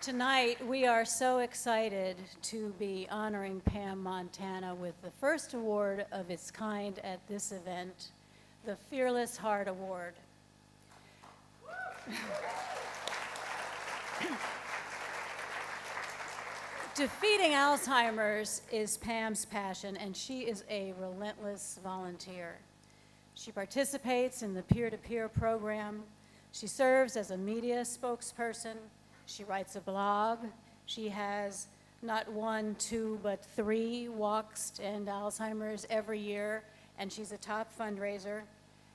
Tonight, we are so excited to be honoring Pam Montana with the first award of its kind at this event, the Fearless Heart Award. Defeating Alzheimer's is Pam's passion, and she is a relentless volunteer. She participates in the peer-to-peer program. She serves as a media spokesperson. She writes a blog. She has not 1, 2, but 3 walks to end Alzheimer's every year, and she's a top fundraiser.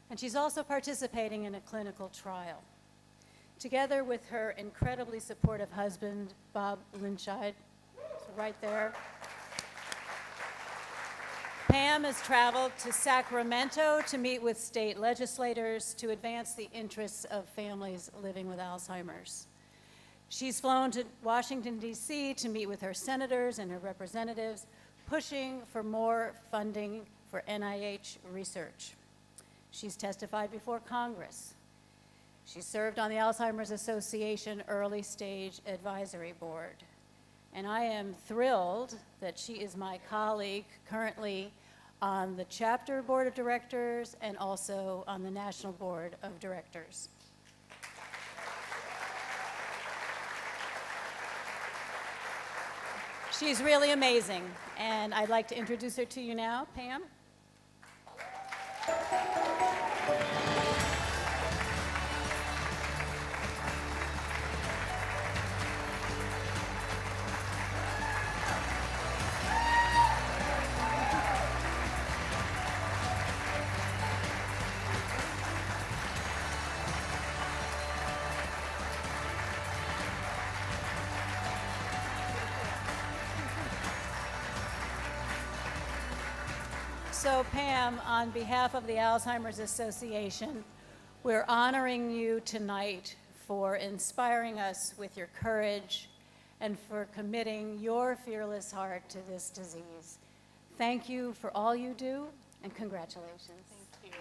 And she's also participating in a clinical trial. Together with her incredibly supportive husband, Bob Linscheid, right there, Pam has traveled to Sacramento to meet with state legislators to advance the interests of families living with Alzheimer's. She's flown to Washington, D.C. to meet with her senators and her representatives, pushing for more funding for NIH research. She's testified before Congress. She served on the Alzheimer's Association Early Stage Advisory Board. And I am thrilled that she is my colleague currently on the chapter board of directors and also on the national board of directors. She's really amazing, and I'd like to introduce her to you now. Pam? So Pam, on behalf of the Alzheimer's Association, we're honoring you tonight for inspiring us with your courage and for committing your fearless heart to this disease. Thank you for all you do, and congratulations. Thank you.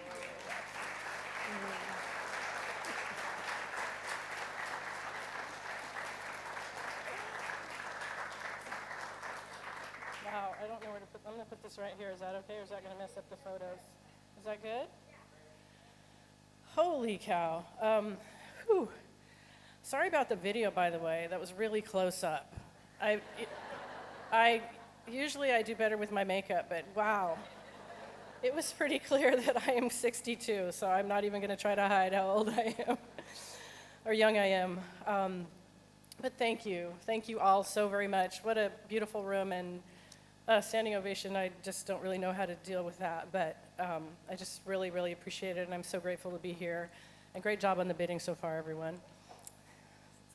Wow, I don't know where to put, I'm going to put this right here. Is that okay, or is that going to mess up the photos? Is that good? Holy cow. Whew. Sorry about the video, by the way. That was really close up. Usually I do better with my makeup, but wow. It was pretty clear that I am 62, so I'm not even going to try to hide how old I am, or young I am. But thank you. Thank you all so very much. What a beautiful room, and standing ovation. I just don't really know how to deal with that, but I just really, really appreciate it, and I'm so grateful to be here. And great job on the bidding so far, everyone.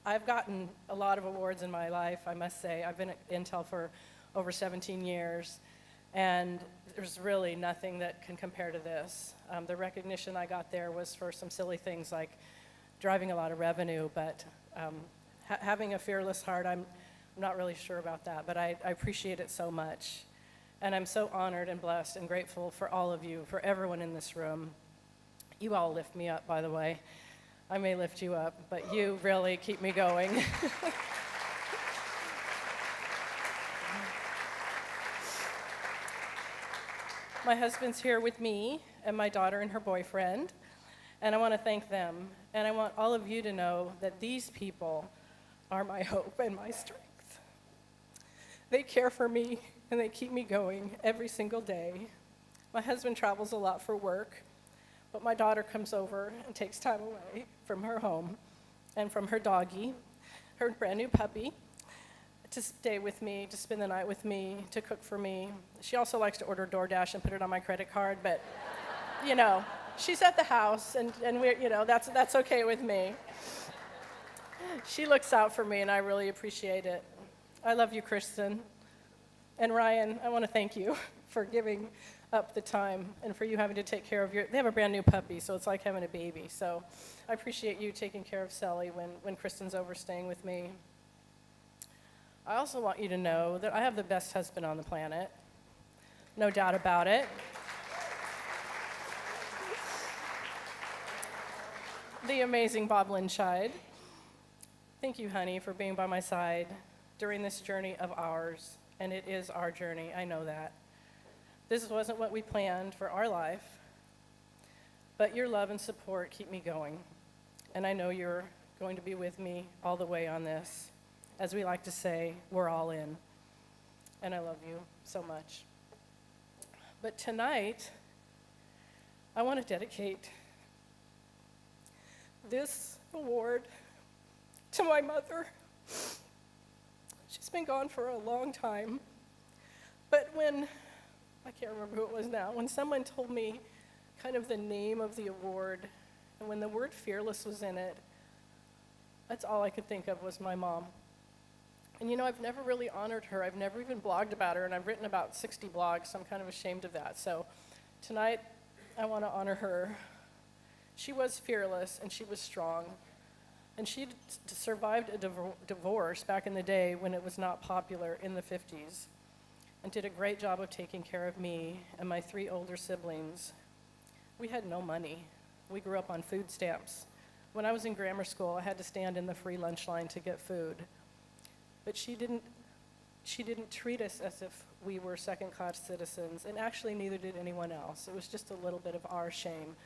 I've gotten a lot of awards in my life, I must say. I've been at Intel for over 17 years, and there's really nothing that can compare to this. The recognition I got there was for some silly things like driving a lot of revenue, but having a fearless heart, I'm not really sure about that, but I appreciate it so much. And I'm so honored and blessed and grateful for all of you, for everyone in this room. You all lift me up, by the way. I may lift you up, but you really keep me going. My husband's here with me, and my daughter and her boyfriend, and I want to thank them. And I want all of you to know that these people are my hope and my strength. They care for me, and they keep me going every single day. My husband travels a lot for work, but my daughter comes over and takes time away from her home and from her doggie, her brand new puppy, to stay with me, to spend the night with me, to cook for me. She also likes to order DoorDash and put it on my credit card, but, you know, she's at the house, and we're, you know, that's okay with me. She looks out for me, and I really appreciate it. I love you, Kristen. And Ryan, I want to thank you for giving up the time and for you having to take care of they have a brand new puppy, so it's like having a baby. So I appreciate you taking care of Sally when Kristen's over staying with me. I also want you to know that I have the best husband on the planet. No doubt about it. The amazing Bob Linscheid. Thank you, honey, for being by my side during this journey of ours, and it is our journey, I know that. This wasn't what we planned for our life, but your love and support keep me going, and I know you're going to be with me all the way on this. As we like to say, we're all in, and I love you so much. But tonight, I want to dedicate this award to my mother. She's been gone for a long time, but I can't remember who it was now, when someone told me kind of the name of the award, and when the word fearless was in it, that's all I could think of was my mom. And I've never really honored her. I've never even blogged about her, and I've written about 60 blogs, so I'm kind of ashamed of that. So tonight, I want to honor her. She was fearless, and she was strong. And she survived a divorce back in the day when it was not popular in the 50s, and did a great job of taking care of me and my 3 older siblings. We had no money. We grew up on food stamps. When I was in grammar school, I had to stand in the free lunch line to get food. But she didn't treat us as if we were second-class citizens, and actually neither did anyone else. It was just a little bit of our shame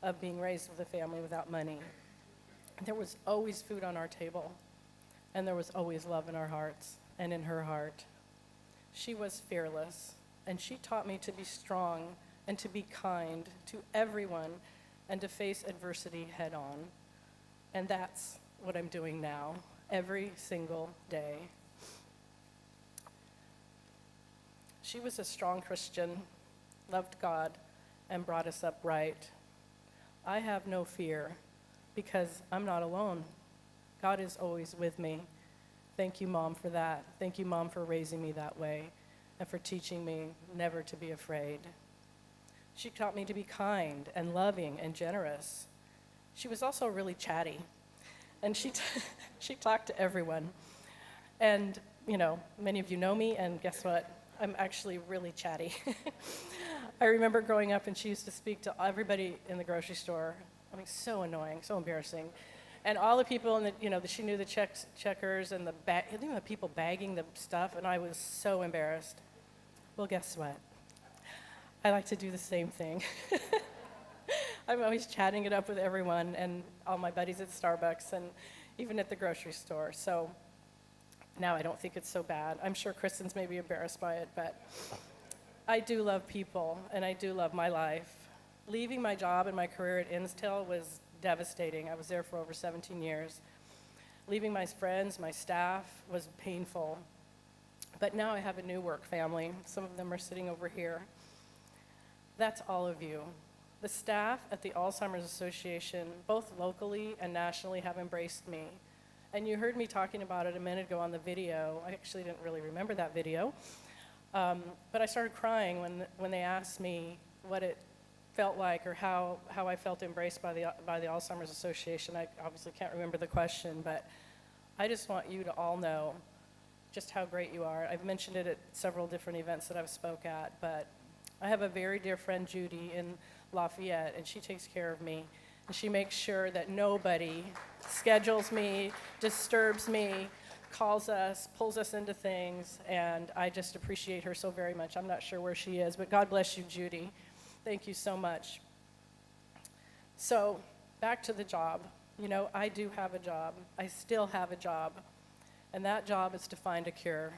of being raised with a family without money. There was always food on our table, and there was always love in our hearts and in her heart. She was fearless, and she taught me to be strong and to be kind to everyone and to face adversity head on. And that's what I'm doing now, every single day. She was a strong Christian, loved God, and brought us up right. I have no fear because I'm not alone. God is always with me. Thank you, Mom, for that. Thank you, Mom, for raising me that way and for teaching me never to be afraid. She taught me to be kind and loving and generous. She was also really chatty, and she talked to everyone. And, many of you know me, and guess what? I'm actually really chatty. I remember growing up, and she used to speak to everybody in the grocery store. I mean, so annoying, so embarrassing. And all the people in she knew the checkers and the people bagging the stuff, and I was so embarrassed. Well, guess what? I like to do the same thing. I'm always chatting it up with everyone and all my buddies at Starbucks and even at the grocery store. So now I don't think it's so bad. I'm sure Kristen's maybe embarrassed by it, but I do love people, and I do love my life. Leaving my job and my career at Innstel was devastating. I was there for over 17 years. Leaving my friends, my staff was painful. But now I have a new work family. Some of them are sitting over here. That's all of you. The staff at the Alzheimer's Association, both locally and nationally, have embraced me. And you heard me talking about it a minute ago on the video. I actually didn't really remember that video. But I started crying when they asked me what it felt like or how I felt embraced by the Alzheimer's Association. I obviously can't remember the question, but I just want you to all know just how great you are. I've mentioned it at several different events that I've spoke at, but I have a very dear friend, Judy, in Lafayette, and she takes care of me. And she makes sure that nobody schedules me, disturbs me, calls us, pulls us into things, and I just appreciate her so very much. I'm not sure where she is, but God bless you, Judy. Thank you so much. So, back to the job. I do have a job. I still have a job. And that job is to find a cure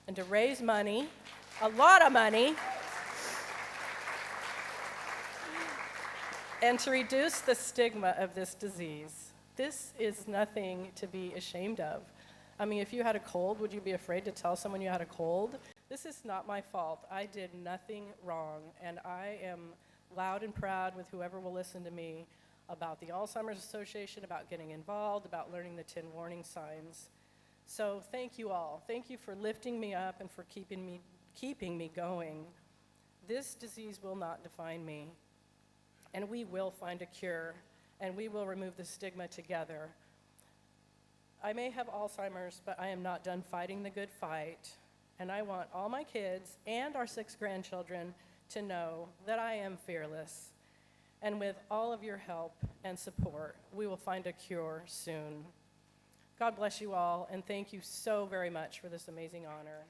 and to raise money, a lot of money, and to reduce the stigma of this disease. This is nothing to be ashamed of. I mean, if you had a cold, would you be afraid to tell someone you had a cold? This is not my fault. I did nothing wrong, and I am loud and proud with whoever will listen to me about the Alzheimer's Association, about getting involved, about learning the 10 warning signs. So thank you all. Thank you for lifting me up and for keeping me going. This disease will not define me, and we will find a cure, and we will remove the stigma together. I may have Alzheimer's, but I am not done fighting the good fight, and I want all my kids and our 6 grandchildren to know that I am fearless. And with all of your help and support, we will find a cure soon. God bless you all, and thank you so very much for this amazing honor.